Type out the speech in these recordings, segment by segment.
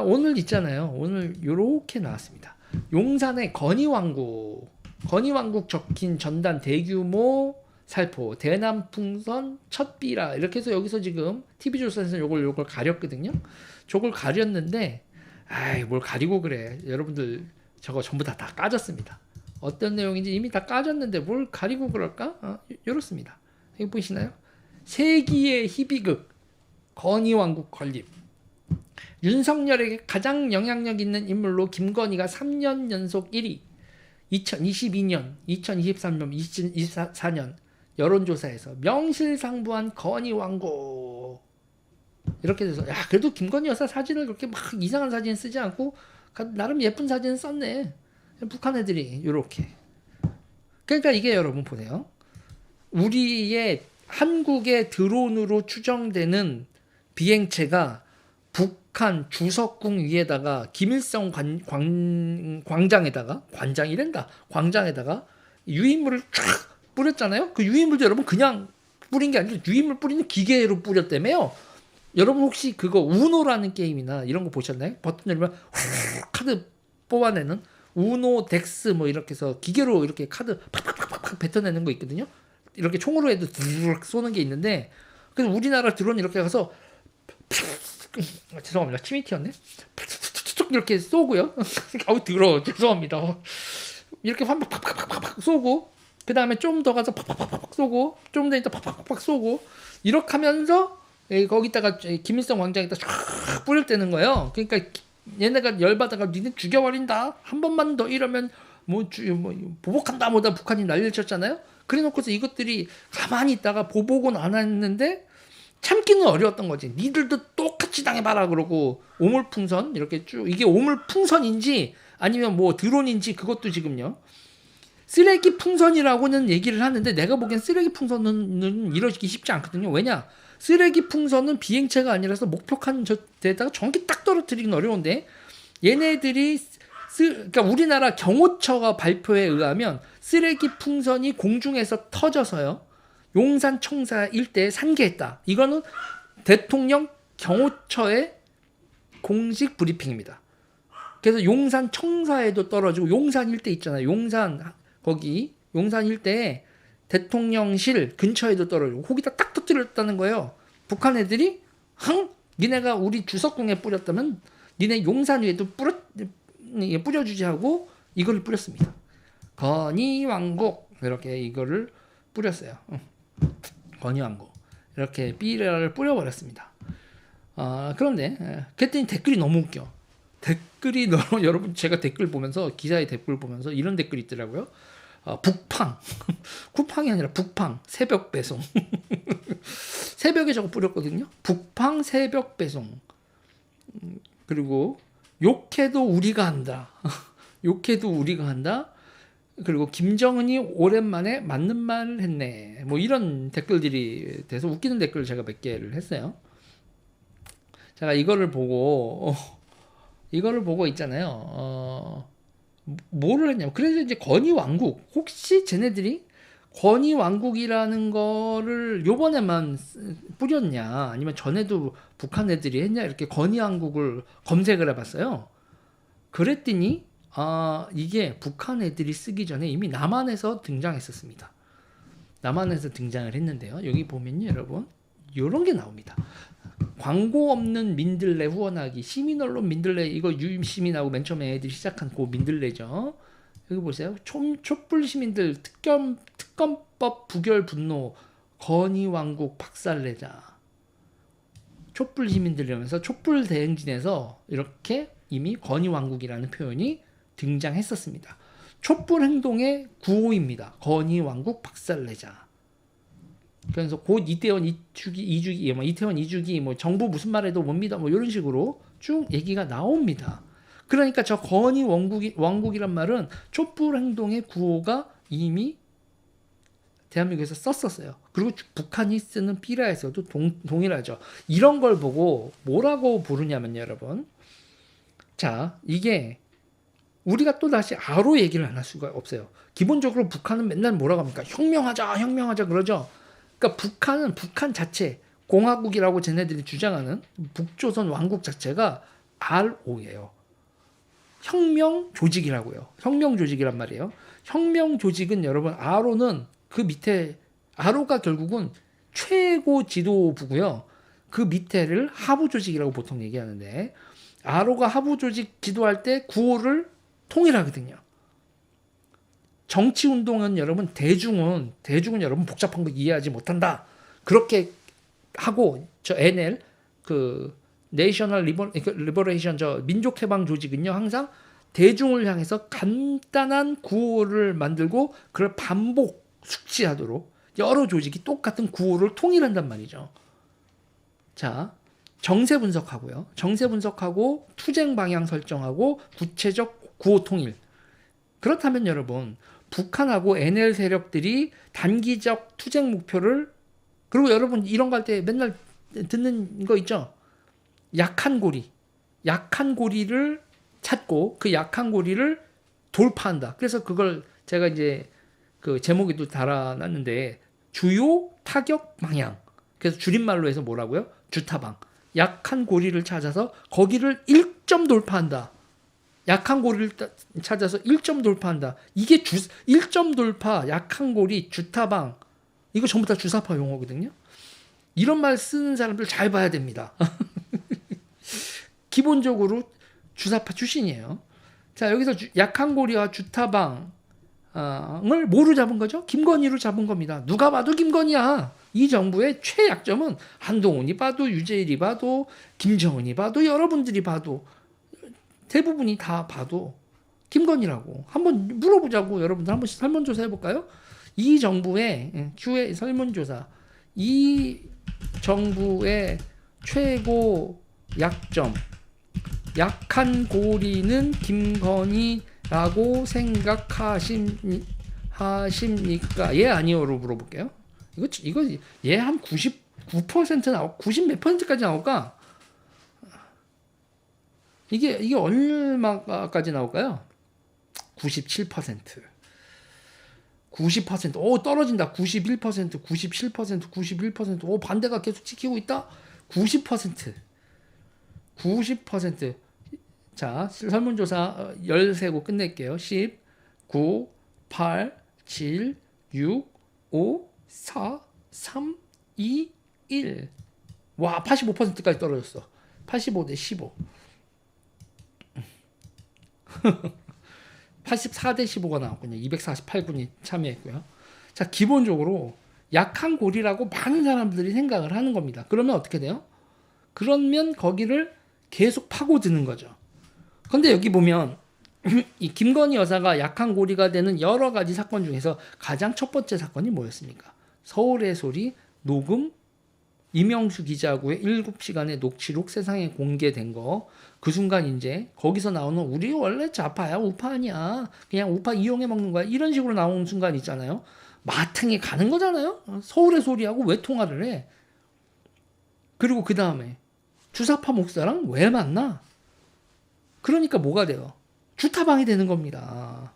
오늘 있잖아요. 오늘 요렇게 나왔습니다. 용산의 건의왕국 적힌 전단 대규모 살포, 대남풍선 첫 비라 이렇게 해서 여기서 지금 TV조선에서 요걸 가렸거든요. 저걸 가렸는데 아이 뭘 가리고 그래. 여러분들 저거 전부 다 까졌습니다. 어떤 내용인지 이미 다 까졌는데 뭘 가리고 그럴까? 이렇습니다. 여기 보이시나요? 세기의 희비극 건의왕국 건립. 윤석열에게 가장 영향력 있는 인물로 김건희가 3년 연속 1위. 2022년, 2023년, 2024년 여론조사에서 명실상부한 건의왕국. 이렇게 돼서 야 그래도 김건희 여사 사진을 그렇게 막 이상한 사진 쓰지 않고 나름 예쁜 사진을 썼네. 북한 애들이 이렇게. 그러니까 이게 여러분 보세요. 우리의 한국의 드론으로 추정되는 비행체가 북한 주석궁 위에다가 김일성 광장에다가 관장이란다. 광장에다가 유인물을 쫙 뿌렸잖아요. 그 유인물도 여러분 그냥 뿌린 게 아니라 유인물 뿌리는 기계로 뿌렸다며요. 여러분 혹시 그거 우노라는 게임이나 이런 거 보셨나요? 버튼 누르면 카드 뽑아내는 우노 덱스 뭐 이렇게 해서 기계로 이렇게 카드 팍팍팍팍 뱉어내는 거 있거든요. 이렇게 총으로 해도 드르륵 쏘는 게 있는데 그래서 우리나라 드론 이렇게 가서 죄송합니다. 침이 튀었네. 이렇게 쏘고요. 아우 더러워. 죄송합니다. 이렇게 한번 팍팍팍팍 쏘고 그 다음에 좀 더 가서 팍팍팍팍 쏘고 좀 더 있다 팍팍팍 쏘고 이렇게 하면서 거기다가 김일성 광장에다 쫙 뿌릴 때는 거예요. 그러니까 얘네가 열받아가 니네 죽여버린다. 한 번만 더 이러면 뭐 보복한다 뭐다 북한이 난리를 쳤잖아요. 그래놓고서 이것들이 가만히 있다가 보복은 안 했는데 참기는 어려웠던 거지. 니들도 똑같이 당해봐라 그러고 오물풍선 이렇게 쭉 이게 오물풍선인지 아니면 뭐 드론인지 그것도 지금요. 쓰레기 풍선이라고는 얘기를 하는데 내가 보기엔 쓰레기 풍선은 이루어지기 쉽지 않거든요. 왜냐? 쓰레기 풍선은 비행체가 아니라서 목표한 데다가 정확히 딱 떨어뜨리긴 어려운데 얘네들이 그러니까 우리나라 경호처가 발표에 의하면 쓰레기 풍선이 공중에서 터져서요. 용산 청사 일대에 산계했다. 이거는 대통령 경호처의 공식 브리핑입니다. 그래서 용산 청사에도 떨어지고 용산 일대 있잖아요. 거기 용산 일대에 대통령실 근처에도 떨어지고 거기다 딱 터뜨렸다는 거예요. 북한 애들이 니네가 우리 주석궁에 뿌렸다면 니네 용산 위에도 뿌려주지 하고 이걸 뿌렸습니다. 건의왕국 이렇게 이거를 뿌렸어요. 건의왕국 이렇게 삐라를 뿌려버렸습니다. 그런데 그랬더니 댓글이 너무 웃겨. 댓글이 너무 여러분 제가 댓글 보면서 기사의 댓글 보면서 이런 댓글이 있더라고요. 북팡 쿠팡이 아니라 북팡 새벽 배송 새벽에 저거 뿌렸거든요. 북팡 새벽 배송. 그리고 욕해도 우리가 한다. 욕해도 우리가 한다. 그리고 김정은이 오랜만에 맞는 말을 했네. 뭐 이런 댓글들이 돼서 웃기는 댓글을 제가 몇 개를 했어요. 제가 이거를 보고 있잖아요. 뭐를 했냐면 그래서 이제 건의왕국 혹시 쟤네들이 건의왕국이라는 거를 요번에만 뿌렸냐 아니면 전에도 북한 애들이 했냐 이렇게 건의왕국을 검색을 해봤어요. 그랬더니 이게 북한 애들이 쓰기 전에 이미 남한에서 등장했었습니다. 남한에서 등장을 했는데요. 여기 보면요 여러분 요런 게 나옵니다. 광고 없는 민들레 후원하기 시민언론 민들레 이거 유임시민하고 맨 처음에 애들이 시작한 그 민들레죠. 여기 보세요. 촛불 시민들 특검법 부결 분노 건의왕국 박살내자. 촛불 시민들이라면서 촛불 대행진에서 이렇게 이미 건의왕국이라는 표현이 등장했었습니다. 촛불 행동의 구호입니다. 건의왕국 박살내자. 그래서 곧 이태원 2주기, 뭐 이태원 2주기, 뭐 정부 무슨 말해도 못 믿어, 뭐 이런 식으로 쭉 얘기가 나옵니다. 그러니까 저 건의왕국이란 말은 촛불 행동의 구호가 이미 대한민국에서 썼었어요. 그리고 북한이 쓰는 삐라에서도 동일하죠. 이런 걸 보고 뭐라고 부르냐면요, 여러분. 자, 이게 우리가 또 다시 아로 얘기를 안 할 수가 없어요. 기본적으로 북한은 맨날 뭐라고 합니까? 혁명하자 그러죠. 그러니까 북한은 북한 자체 공화국이라고 쟤네들이 주장하는 북조선 왕국 자체가 RO예요. 혁명 조직이라고요. 혁명 조직이란 말이에요. 혁명 조직은 여러분 RO는 그 밑에 RO가 결국은 최고 지도부고요. 그 밑에를 하부 조직이라고 보통 얘기하는데 RO가 하부 조직 지도할 때 9호를 통일하거든요. 정치 운동은 여러분 대중은 여러분 복잡한 거 이해하지 못한다. 그렇게 하고 저 NL 그 내셔널 리버레이션 저 민족 해방 조직은요. 항상 대중을 향해서 간단한 구호를 만들고 그걸 반복 숙지하도록 여러 조직이 똑같은 구호를 통일한단 말이죠. 자, 정세 분석하고요. 정세 분석하고 투쟁 방향 설정하고 구체적 구호 통일. 그렇다면 여러분 북한하고 NL 세력들이 단기적 투쟁 목표를 그리고 여러분 이런 거 할 때 맨날 듣는 거 있죠. 약한 고리를 찾고 그 약한 고리를 돌파한다. 그래서 그걸 제가 이제 그 제목에도 달아놨는데 주요 타격 방향. 그래서 줄임말로 해서 뭐라고요? 주타방. 약한 고리를 찾아서 거기를 1점 돌파한다. 약한 고리를 찾아서 1점 돌파한다. 이게 1점 돌파, 약한 고리, 주타방. 이거 전부 다 주사파 용어거든요. 이런 말 쓰는 사람들 잘 봐야 됩니다. 기본적으로 주사파 출신이에요. 자, 여기서 약한 고리와 주타방을 뭐로 잡은 거죠? 김건희로 잡은 겁니다. 누가 봐도 김건희야. 이 정부의 최약점은 한동훈이 봐도 유재일이 봐도 김정은이 봐도 여러분들이 봐도 대부분이 다 봐도 김건희라고. 한번 물어보자고 여러분들 한번 설문조사 해볼까요? 이 정부의 QA 설문조사. 이 정부의 최고 약점. 약한 고리는 김건희라고 생각하십니까? 예, 아니요로 물어볼게요. 이거 얘 한 99% 나올 90 몇 %까지 나올까? 이게 얼마까지 나올까요? 97%. 90%. 오, 떨어진다. 91%, 97%, 91%. 오, 반대가 계속 지키고 있다. 90%. 90%. 자, 설문조사 13고 끝낼게요. 10, 9, 8, 7, 6, 5, 4, 3, 2, 1. 와, 85%까지 떨어졌어. 85 대 15. 84대 15가 나왔군요. 248군이 참여했고요. 자, 기본적으로 약한 고리라고 많은 사람들이 생각을 하는 겁니다. 그러면 어떻게 돼요? 그러면 거기를 계속 파고드는 거죠. 근데 여기 보면 이 김건희 여사가 약한 고리가 되는 여러 가지 사건 중에서 가장 첫 번째 사건이 뭐였습니까? 서울의 소리 녹음 이명수 기자하고의 7시간의 녹취록 세상에 공개된 거. 그 순간 이제 거기서 나오는 우리 원래 좌파야 우파 아니야. 그냥 우파 이용해 먹는 거야. 이런 식으로 나오는 순간 있잖아요. 마탱이 가는 거잖아요. 서울의 소리하고 왜 통화를 해. 그리고 그 다음에 주사파 목사랑 왜 만나? 그러니까 뭐가 돼요? 주타방이 되는 겁니다.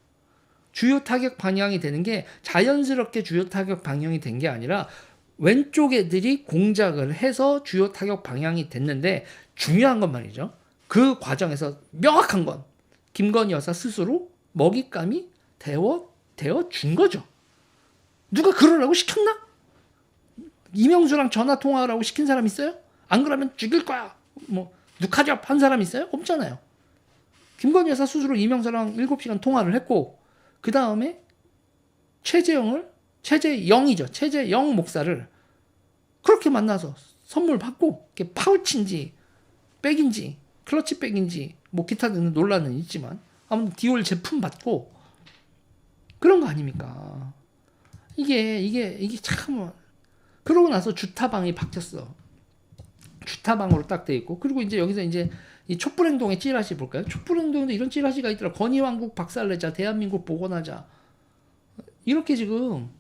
주요 타격 방향이 되는 게 자연스럽게 주요 타격 방향이 된 게 아니라 왼쪽 애들이 공작을 해서 주요 타격 방향이 됐는데 중요한 건 말이죠. 그 과정에서 명확한 건 김건희 여사 스스로 먹잇감이 되어 준 거죠. 누가 그러라고 시켰나? 이명수랑 전화 통화하라고 시킨 사람 있어요? 안 그러면 죽일 거야. 뭐 누카잡 한 사람 있어요? 없잖아요. 김건희 여사 스스로 이명수랑 7시간 통화를 했고 그 다음에 최재영 목사를 그렇게 만나서 선물 받고 파우치인지 백인지 클러치 백인지 뭐 기타 등등 논란은 있지만 아무튼 디올 제품 받고 그런 거 아닙니까? 이게 참 그러고 나서 주타방이 바뀌었어. 주타방으로 딱 돼 있고 그리고 이제 여기서 이제 이 촛불행동의 찌라시 볼까요? 촛불행동에도 이런 찌라시가 있더라. 건의왕국 박살내자, 대한민국 복원하자. 이렇게 지금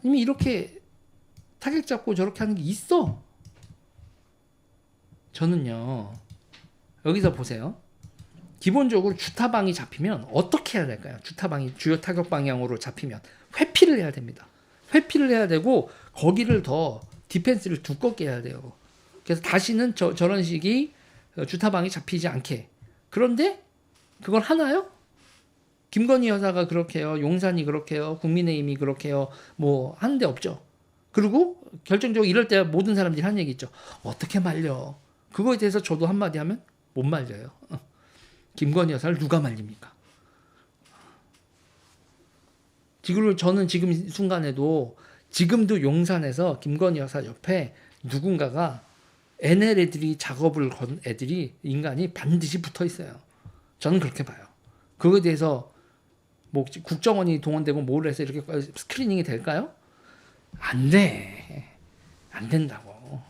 이미 이렇게 타격 잡고 저렇게 하는 게 있어. 저는요 여기서 보세요. 기본적으로 주타방이 잡히면 어떻게 해야 될까요? 주타방이 주요 타격 방향으로 잡히면 회피를 해야 됩니다. 회피를 해야 되고 거기를 더 디펜스를 두껍게 해야 돼요. 그래서 다시는 저런 식이 주타방이 잡히지 않게. 그런데 그걸 하나요? 김건희 여사가 그렇게 해요. 용산이 그렇게 해요. 국민의힘이 그렇게 해요. 뭐 하는 데 없죠. 그리고 결정적으로 이럴 때 모든 사람들이 하는 얘기 있죠. 어떻게 말려? 그거에 대해서 저도 한마디 하면 못 말려요. 김건희 여사를 누가 말립니까? 저는 지금 이 순간에도 지금도 용산에서 김건희 여사 옆에 누군가가 NL애들이 작업을 건 애들이 인간이 반드시 붙어 있어요. 저는 그렇게 봐요. 그거에 대해서 뭐 국정원이 동원되고 뭘 해서 이렇게 스크리닝이 될까요? 안 돼. 안 된다고.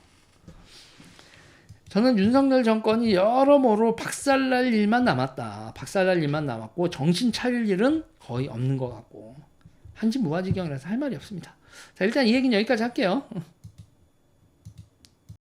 저는 윤석열 정권이 여러모로 박살날 일만 남았다. 박살날 일만 남았고 정신 차릴 일은 거의 없는 것 같고 한지 무아지경이라서 할 말이 없습니다. 자, 일단 이 얘기는 여기까지 할게요.